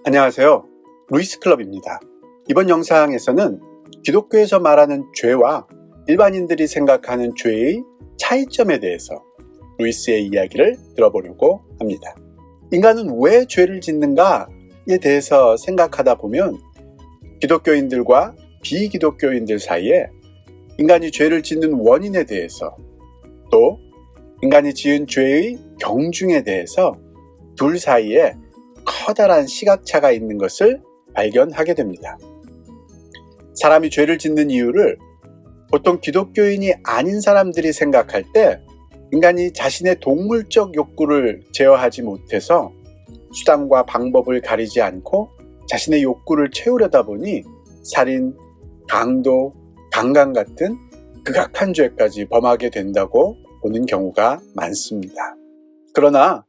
안녕하세요. 루이스 클럽입니다. 이번 영상에서는 기독교에서 말하는 죄와 일반인들이 생각하는 죄의 차이점에 대해서 루이스의 이야기를 들어보려고 합니다. 인간은 왜 죄를 짓는가에 대해서 생각하다 보면 기독교인들과 비기독교인들 사이에 인간이 죄를 짓는 원인에 대해서 또 인간이 지은 죄의 경중에 대해서 둘 사이에 커다란 시각차가 있는 것을 발견하게 됩니다. 사람이 죄를 짓는 이유를 보통 기독교인이 아닌 사람들이 생각할 때 인간이 자신의 동물적 욕구를 제어하지 못해서 수단과 방법을 가리지 않고 자신의 욕구를 채우려다 보니 살인, 강도, 강간 같은 극악한 죄까지 범하게 된다고 보는 경우가 많습니다. 그러나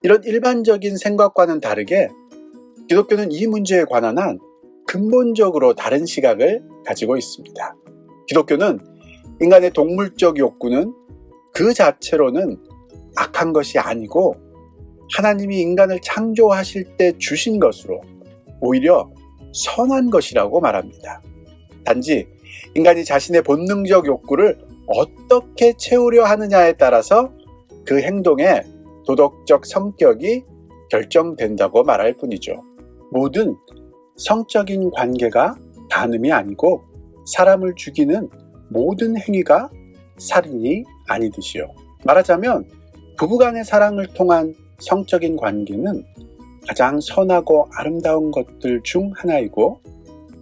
이런 일반적인 생각과는 다르게 기독교는 이 문제에 관한 한 근본적으로 다른 시각을 가지고 있습니다. 기독교는 인간의 동물적 욕구는 그 자체로는 악한 것이 아니고 하나님이 인간을 창조하실 때 주신 것으로 오히려 선한 것이라고 말합니다. 단지 인간이 자신의 본능적 욕구를 어떻게 채우려 하느냐에 따라서 그 행동에 도덕적 성격이 결정된다고 말할 뿐이죠. 모든 성적인 관계가 간음이 아니고 사람을 죽이는 모든 행위가 살인이 아니듯이요. 말하자면 부부간의 사랑을 통한 성적인 관계는 가장 선하고 아름다운 것들 중 하나이고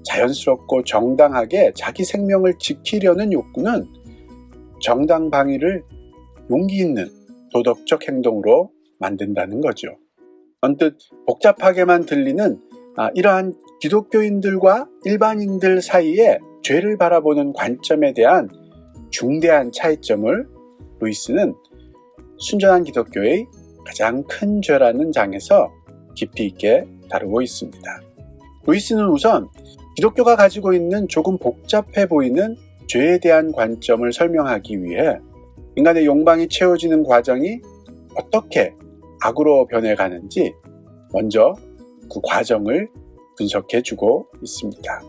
자연스럽고 정당하게 자기 생명을 지키려는 욕구는 정당방위를 용기 있는 도덕적 행동으로 만든다는 거죠. 언뜻 복잡하게만 들리는 이러한 기독교인들과 일반인들 사이에 죄를 바라보는 관점에 대한 중대한 차이점을 루이스는 순전한 기독교의 가장 큰 죄라는 장에서 깊이 있게 다루고 있습니다. 루이스는 우선 기독교가 가지고 있는 조금 복잡해 보이는 죄에 대한 관점을 설명하기 위해 인간의 욕망이 채워지는 과정이 어떻게 악으로 변해가는지 먼저 그 과정을 분석해주고 있습니다.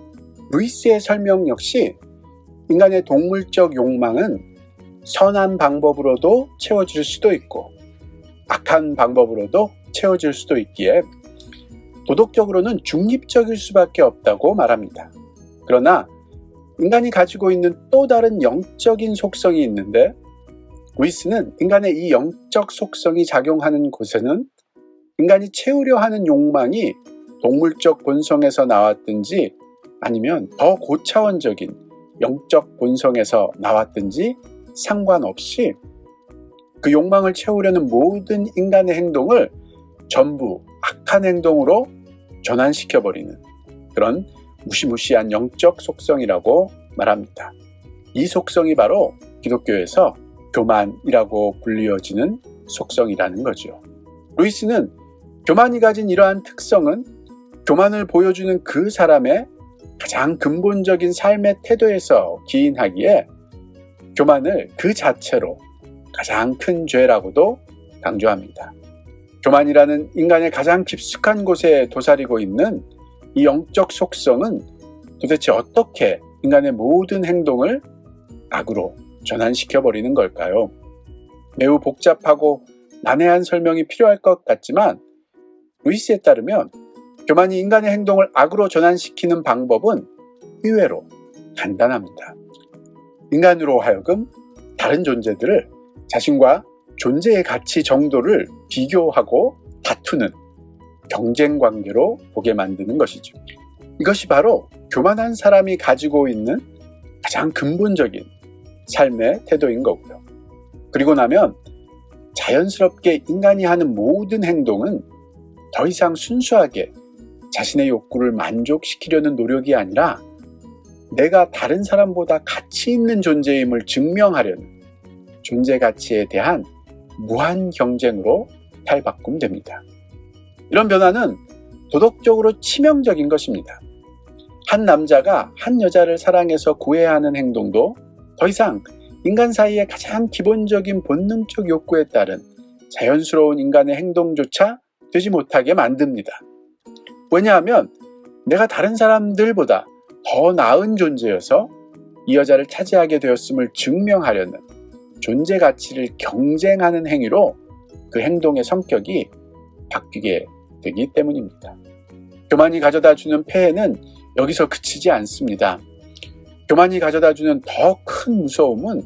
루이스의 설명 역시 인간의 동물적 욕망은 선한 방법으로도 채워질 수도 있고 악한 방법으로도 채워질 수도 있기에 도덕적으로는 중립적일 수밖에 없다고 말합니다. 그러나 인간이 가지고 있는 또 다른 영적인 속성이 있는데 루이스는 인간의 이 영적 속성이 작용하는 곳에는 인간이 채우려 하는 욕망이 동물적 본성에서 나왔든지 아니면 더 고차원적인 영적 본성에서 나왔든지 상관없이 그 욕망을 채우려는 모든 인간의 행동을 전부 악한 행동으로 전환시켜버리는 그런 무시무시한 영적 속성이라고 말합니다. 이 속성이 바로 기독교에서 교만이라고 불리어지는 속성이라는 거죠. 루이스는 교만이 가진 이러한 특성은 교만을 보여주는 그 사람의 가장 근본적인 삶의 태도에서 기인하기에 교만을 그 자체로 가장 큰 죄라고도 강조합니다. 교만이라는 인간의 가장 깊숙한 곳에 도사리고 있는 이 영적 속성은 도대체 어떻게 인간의 모든 행동을 악으로 전환시켜버리는 걸까요? 매우 복잡하고 난해한 설명이 필요할 것 같지만 루이스에 따르면 교만이 인간의 행동을 악으로 전환시키는 방법은 의외로 간단합니다. 인간으로 하여금 다른 존재들을 자신과 존재의 가치 정도를 비교하고 다투는 경쟁 관계로 보게 만드는 것이죠. 이것이 바로 교만한 사람이 가지고 있는 가장 근본적인 삶의 태도인 거고요. 그리고 나면 자연스럽게 인간이 하는 모든 행동은 더 이상 순수하게 자신의 욕구를 만족시키려는 노력이 아니라 내가 다른 사람보다 가치 있는 존재임을 증명하려는 존재 가치에 대한 무한 경쟁으로 탈바꿈됩니다. 이런 변화는 도덕적으로 치명적인 것입니다. 한 남자가 한 여자를 사랑해서 구해야 하는 행동도 더 이상 인간 사이의 가장 기본적인 본능적 욕구에 따른 자연스러운 인간의 행동조차 되지 못하게 만듭니다. 왜냐하면 내가 다른 사람들보다 더 나은 존재여서 이 여자를 차지하게 되었음을 증명하려는 존재 가치를 경쟁하는 행위로 그 행동의 성격이 바뀌게 되기 때문입니다. 교만이 가져다주는 폐해는 여기서 그치지 않습니다. 교만이 가져다주는 더 큰 무서움은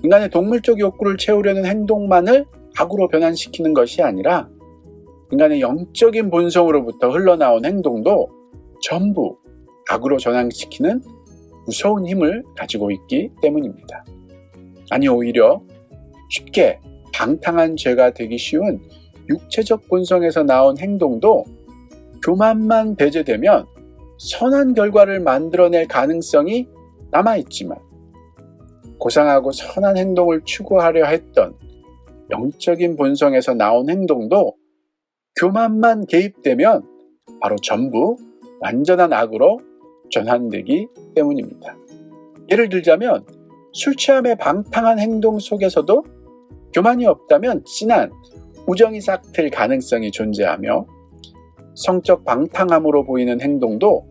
인간의 동물적 욕구를 채우려는 행동만을 악으로 변환시키는 것이 아니라 인간의 영적인 본성으로부터 흘러나온 행동도 전부 악으로 전환시키는 무서운 힘을 가지고 있기 때문입니다. 아니, 오히려 쉽게 방탕한 죄가 되기 쉬운 육체적 본성에서 나온 행동도 교만만 배제되면 선한 결과를 만들어낼 가능성이 남아있지만 고상하고 선한 행동을 추구하려 했던 영적인 본성에서 나온 행동도 교만만 개입되면 바로 전부 완전한 악으로 전환되기 때문입니다. 예를 들자면 술 취함의 방탕한 행동 속에서도 교만이 없다면 진한 우정이 싹틀 가능성이 존재하며 성적 방탕함으로 보이는 행동도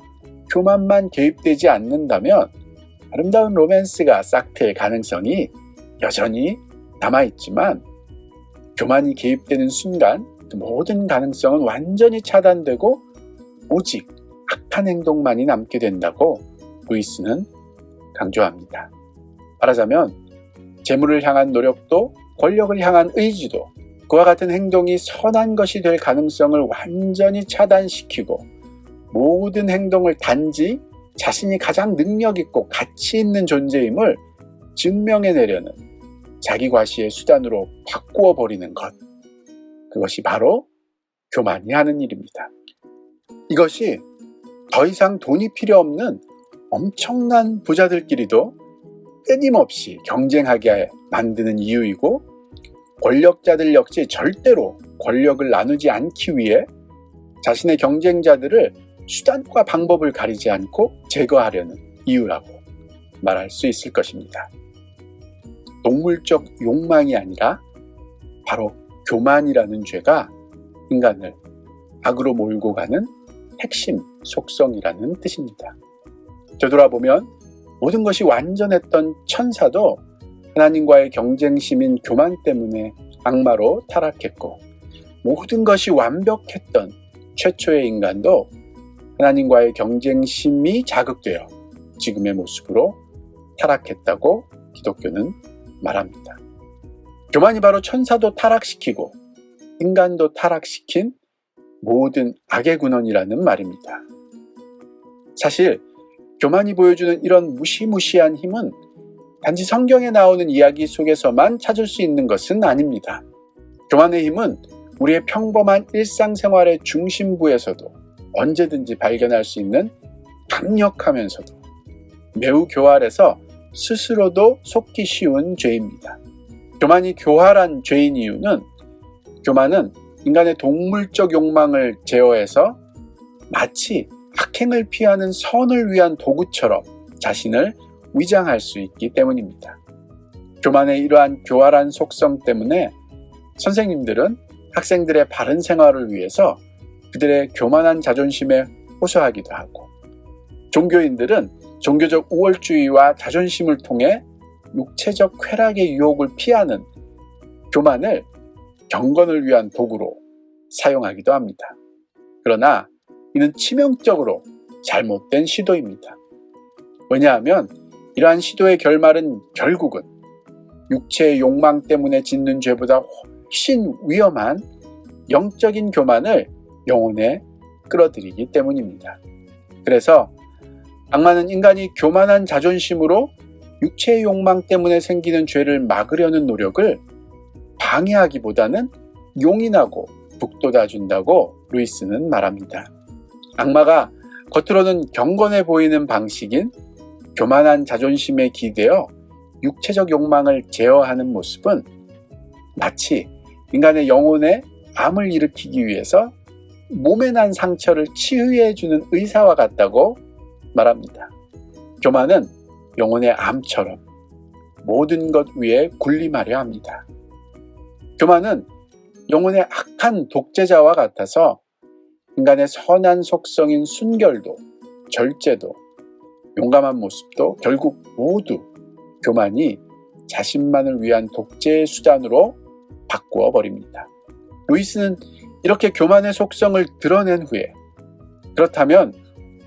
교만만 개입되지 않는다면 아름다운 로맨스가 싹틀 가능성이 여전히 남아있지만 교만이 개입되는 순간 그 모든 가능성은 완전히 차단되고 오직 악한 행동만이 남게 된다고 루이스는 강조합니다. 말하자면 재물을 향한 노력도 권력을 향한 의지도 그와 같은 행동이 선한 것이 될 가능성을 완전히 차단시키고 모든 행동을 단지 자신이 가장 능력 있고 가치 있는 존재임을 증명해내려는 자기 과시의 수단으로 바꾸어 버리는 것, 그것이 바로 교만이 하는 일입니다. 이것이 더 이상 돈이 필요 없는 엄청난 부자들끼리도 끊임없이 경쟁하게 만드는 이유이고, 권력자들 역시 절대로 권력을 나누지 않기 위해 자신의 경쟁자들을 수단과 방법을 가리지 않고 제거하려는 이유라고 말할 수 있을 것입니다. 동물적 욕망이 아니라 바로 교만이라는 죄가 인간을 악으로 몰고 가는 핵심 속성이라는 뜻입니다. 되돌아보면 모든 것이 완전했던 천사도 하나님과의 경쟁심인 교만 때문에 악마로 타락했고, 모든 것이 완벽했던 최초의 인간도 하나님과의 경쟁심이 자극되어 지금의 모습으로 타락했다고 기독교는 말합니다. 교만이 바로 천사도 타락시키고 인간도 타락시킨 모든 악의 근원이라는 말입니다. 사실 교만이 보여주는 이런 무시무시한 힘은 단지 성경에 나오는 이야기 속에서만 찾을 수 있는 것은 아닙니다. 교만의 힘은 우리의 평범한 일상생활의 중심부에서도 언제든지 발견할 수 있는 강력하면서도 매우 교활해서 스스로도 속기 쉬운 죄입니다. 교만이 교활한 죄인 이유는 교만은 인간의 동물적 욕망을 제어해서 마치 악행을 피하는 선을 위한 도구처럼 자신을 위장할 수 있기 때문입니다. 교만의 이러한 교활한 속성 때문에 선생님들은 학생들의 바른 생활을 위해서 그들의 교만한 자존심에 호소하기도 하고, 종교인들은 종교적 우월주의와 자존심을 통해 육체적 쾌락의 유혹을 피하는 교만을 경건을 위한 도구로 사용하기도 합니다. 그러나 이는 치명적으로 잘못된 시도입니다. 왜냐하면 이러한 시도의 결말은 결국은 육체의 욕망 때문에 짓는 죄보다 훨씬 위험한 영적인 교만을 영혼에 끌어들이기 때문입니다. 그래서 악마는 인간이 교만한 자존심으로 육체의 욕망 때문에 생기는 죄를 막으려는 노력을 방해하기보다는 용인하고 북돋아준다고 루이스는 말합니다. 악마가 겉으로는 경건해 보이는 방식인 교만한 자존심에 기대어 육체적 욕망을 제어하는 모습은 마치 인간의 영혼에 암을 일으키기 위해서 몸에 난 상처를 치유해주는 의사와 같다고 말합니다. 교만은 영혼의 암처럼 모든 것 위에 군림하려 합니다. 교만은 영혼의 악한 독재자와 같아서 인간의 선한 속성인 순결도, 절제도, 용감한 모습도 결국 모두 교만이 자신만을 위한 독재의 수단으로 바꾸어 버립니다. 루이스는 이렇게 교만의 속성을 드러낸 후에, 그렇다면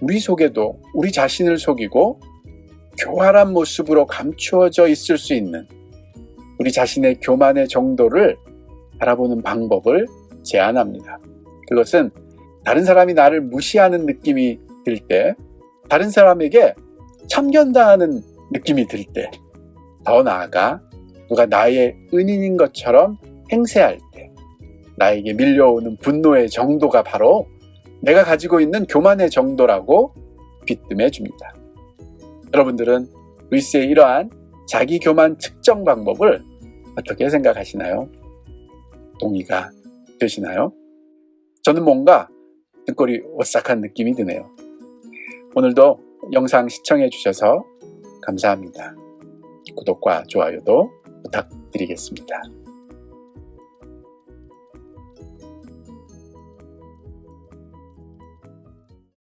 우리 속에도 우리 자신을 속이고 교활한 모습으로 감추어져 있을 수 있는 우리 자신의 교만의 정도를 알아보는 방법을 제안합니다. 그것은 다른 사람이 나를 무시하는 느낌이 들 때, 다른 사람에게 참견당하는 느낌이 들 때, 더 나아가 누가 나의 은인인 것처럼 행세할 때 나에게 밀려오는 분노의 정도가 바로 내가 가지고 있는 교만의 정도라고 귀뜸해 줍니다. 여러분들은 루이스의 이러한 자기 교만 측정 방법을 어떻게 생각하시나요? 동의가 되시나요? 저는 뭔가 등골이 오싹한 느낌이 드네요. 오늘도 영상 시청해 주셔서 감사합니다. 구독과 좋아요도 부탁드리겠습니다.